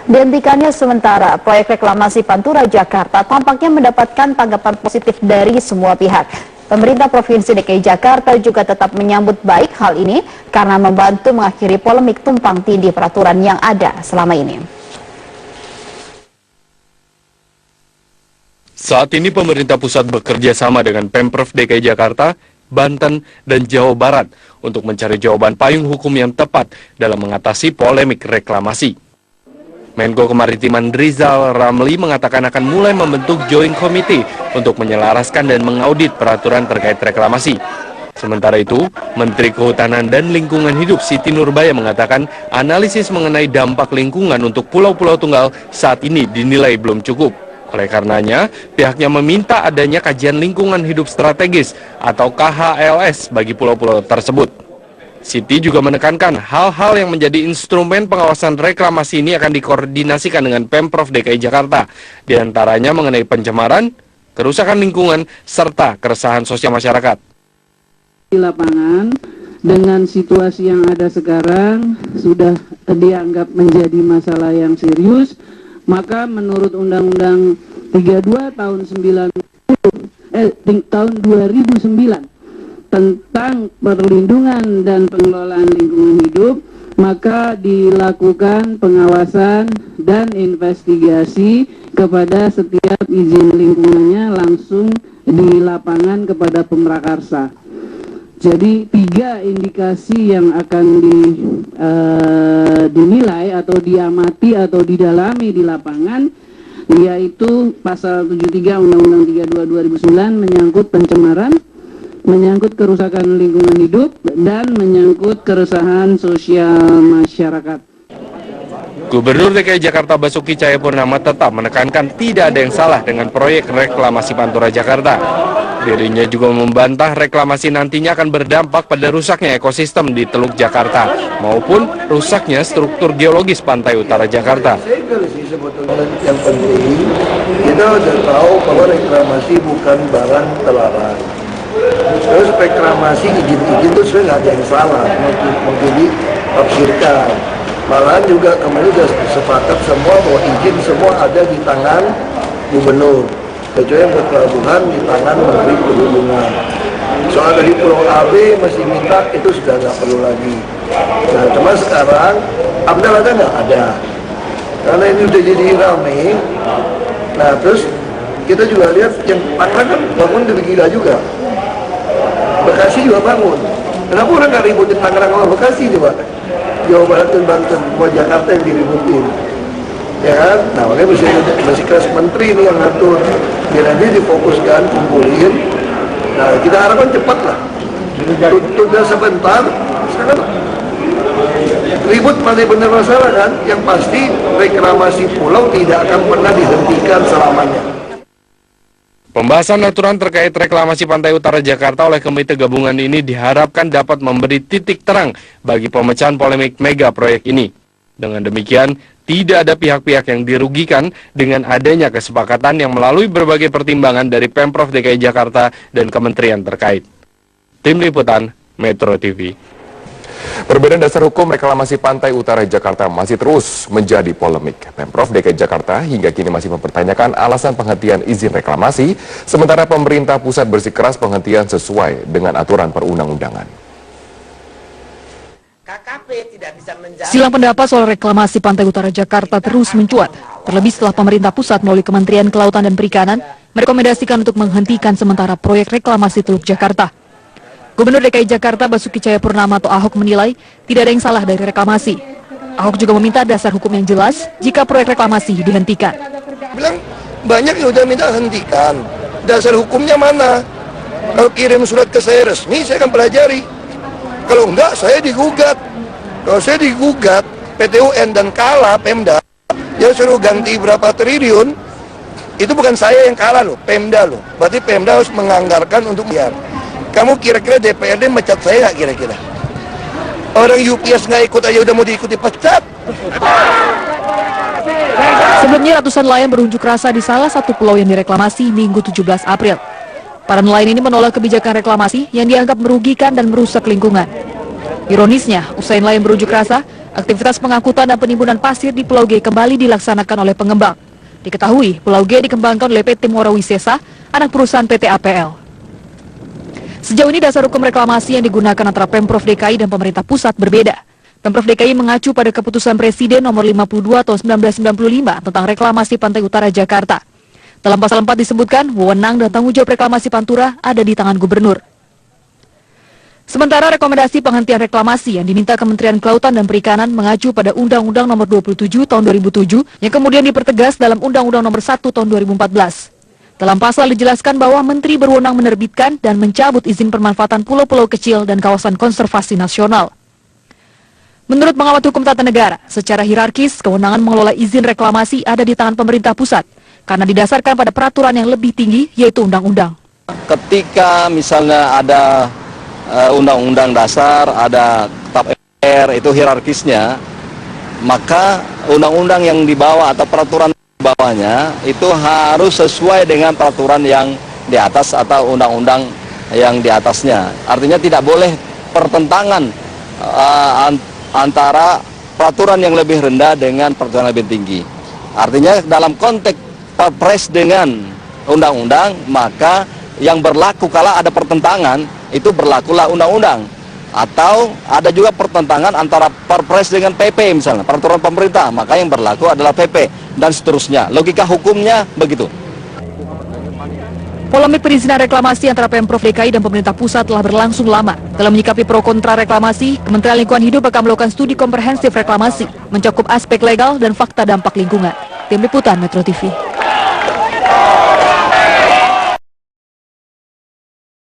Dihentikannya sementara proyek reklamasi Pantura Jakarta tampaknya mendapatkan tanggapan positif dari semua pihak. Pemerintah Provinsi DKI Jakarta juga tetap menyambut baik hal ini karena membantu mengakhiri polemik tumpang tindih peraturan yang ada selama ini. Saat ini pemerintah pusat bekerja sama dengan Pemprov DKI Jakarta, Banten, dan Jawa Barat untuk mencari jawaban payung hukum yang tepat dalam mengatasi polemik reklamasi. Menko Kemaritiman Rizal Ramli mengatakan akan mulai membentuk Joint Committee untuk menyelaraskan dan mengaudit peraturan terkait reklamasi. Sementara itu, Menteri Kehutanan dan Lingkungan Hidup Siti Nurbaya mengatakan analisis mengenai dampak lingkungan untuk pulau-pulau tunggal saat ini dinilai belum cukup. Oleh karenanya, pihaknya meminta adanya kajian lingkungan hidup strategis atau KHLS bagi pulau-pulau tersebut. Siti juga menekankan hal-hal yang menjadi instrumen pengawasan reklamasi ini akan dikoordinasikan dengan Pemprov DKI Jakarta, diantaranya mengenai pencemaran, kerusakan lingkungan, serta keresahan sosial masyarakat. Di lapangan, dengan situasi yang ada sekarang, sudah dianggap menjadi masalah yang serius, maka menurut Undang-Undang 32 tahun 2009, tentang perlindungan dan pengelolaan lingkungan hidup, maka dilakukan pengawasan dan investigasi kepada setiap izin lingkungannya langsung di lapangan kepada Pemrakarsa. Jadi 3 indikasi yang akan dinilai atau diamati atau didalami di lapangan, yaitu pasal 73 Undang-Undang 32 2009 menyangkut pencemaran, menyangkut kerusakan lingkungan hidup, dan menyangkut keresahan sosial masyarakat. Gubernur DKI Jakarta Basuki Cahayapurnama tetap menekankan tidak ada yang salah dengan proyek reklamasi Pantura Jakarta. Dirinya juga membantah reklamasi nantinya akan berdampak pada rusaknya ekosistem di Teluk Jakarta maupun rusaknya struktur geologis pantai utara Jakarta. Yang penting kita sudah tahu bahwa reklamasi bukan barang terlarang. Terus reklamasi izin-izin itu sebenarnya nggak ada yang salah, mau ditafsirkan. Malahan juga kemarin sudah sepakat semua bahwa izin semua ada di tangan gubernur, kecuali yang berpelabuhan di tangan Menteri Perhubungan. Soal dari Pulau AB masih minta, itu sudah nggak perlu lagi. Nah, cuma sekarang AMDAL ada nggak? Ada. Karena ini udah jadi ramai. Nah, terus kita juga lihat yang Tangerang kan bangun lebih gila juga. Bekasi juga bangun. Kenapa orang nggak ributin Tangerang sama Bekasi coba? Jawa Barat dan Banten, semua Jakarta yang diributin. Ya kan? Nah, makanya masih kelas menteri ini yang ngatur. Biar nanti difokuskan, kumpulin. Nah, kita harapkan cepat lah. Tunda sebentar, sekarang ribut masih benar masalah kan? Yang pasti reklamasi pulau tidak akan pernah dihentikan selamanya. Pembahasan aturan terkait reklamasi Pantai Utara Jakarta oleh Komite Gabungan ini diharapkan dapat memberi titik terang bagi pemecahan polemik mega proyek ini. Dengan demikian, tidak ada pihak-pihak yang dirugikan dengan adanya kesepakatan yang melalui berbagai pertimbangan dari Pemprov DKI Jakarta dan kementerian terkait. Tim Liputan, Metro TV. Perbedaan dasar hukum reklamasi Pantai Utara Jakarta masih terus menjadi polemik. Pemprov DKI Jakarta hingga kini masih mempertanyakan alasan penghentian izin reklamasi, sementara pemerintah pusat bersikeras penghentian sesuai dengan aturan perundang-undangan. Silang pendapat soal reklamasi Pantai Utara Jakarta terus mencuat, terlebih setelah pemerintah pusat melalui Kementerian Kelautan dan Perikanan merekomendasikan untuk menghentikan sementara proyek reklamasi Teluk Jakarta. Gubernur DKI Jakarta Basuki Cahayapurnama atau Ahok menilai tidak ada yang salah dari reklamasi. Ahok juga meminta dasar hukum yang jelas jika proyek reklamasi dihentikan. Bilang banyak yang udah minta hentikan. Dasar hukumnya mana? Kalau kirim surat ke saya resmi, saya akan pelajari. Kalau enggak, saya digugat. Kalau saya digugat, PT UN dan kalah Pemda, yang suruh ganti berapa triliun, itu bukan saya yang kalah loh, Pemda loh. Berarti Pemda harus menganggarkan untuk biar. Kamu kira-kira DPRD mecat saya nggak kira-kira? Orang UPS nggak ikut aja udah mau diikuti pecat. Sebelumnya ratusan nelayan berunjuk rasa di salah satu pulau yang direklamasi Minggu 17 April. Para nelayan ini menolak kebijakan reklamasi yang dianggap merugikan dan merusak lingkungan. Ironisnya, usai nelayan berunjuk rasa, Aktivitas pengangkutan dan penimbunan pasir di Pulau G kembali dilaksanakan oleh pengembang. Diketahui, Pulau G dikembangkan oleh PT Muara Wisesa, anak perusahaan PT APL. Sejauh ini dasar hukum reklamasi yang digunakan antara Pemprov DKI dan pemerintah pusat berbeda. Pemprov DKI mengacu pada keputusan Presiden nomor 52 tahun 1995 tentang reklamasi Pantai Utara Jakarta. Dalam pasal 4 disebutkan, wewenang dan tanggung jawab reklamasi Pantura ada di tangan gubernur. Sementara rekomendasi penghentian reklamasi yang diminta Kementerian Kelautan dan Perikanan mengacu pada Undang-Undang nomor 27 tahun 2007 yang kemudian dipertegas dalam Undang-Undang nomor 1 tahun 2014. Dalam pasal dijelaskan bahwa Menteri berwenang menerbitkan dan mencabut izin permanfaatan pulau-pulau kecil dan kawasan konservasi nasional. Menurut pengamat hukum tata negara, secara hierarkis kewenangan mengelola izin reklamasi ada di tangan pemerintah pusat karena didasarkan pada peraturan yang lebih tinggi yaitu undang-undang. Ketika misalnya ada undang-undang dasar, ada TAP MPR, itu hierarkisnya, maka undang-undang yang dibawa atau peraturan di bawahnya itu harus sesuai dengan peraturan yang di atas atau undang-undang yang di atasnya. Artinya tidak boleh pertentangan antara peraturan yang lebih rendah dengan peraturan yang lebih tinggi. Artinya dalam konteks Perpres dengan undang-undang, maka yang berlaku kalau ada pertentangan itu berlakulah undang-undang. Atau ada juga pertentangan antara Perpres dengan PP misalnya, peraturan pemerintah, maka yang berlaku adalah PP dan seterusnya. Logika hukumnya begitu. Polemik perizinan reklamasi antara Pemprov DKI dan pemerintah pusat telah berlangsung lama. Dalam menyikapi pro kontra reklamasi, Kementerian Lingkungan Hidup akan melakukan studi komprehensif reklamasi, mencakup aspek legal dan fakta dampak lingkungan. Tim Liputan Metro TV.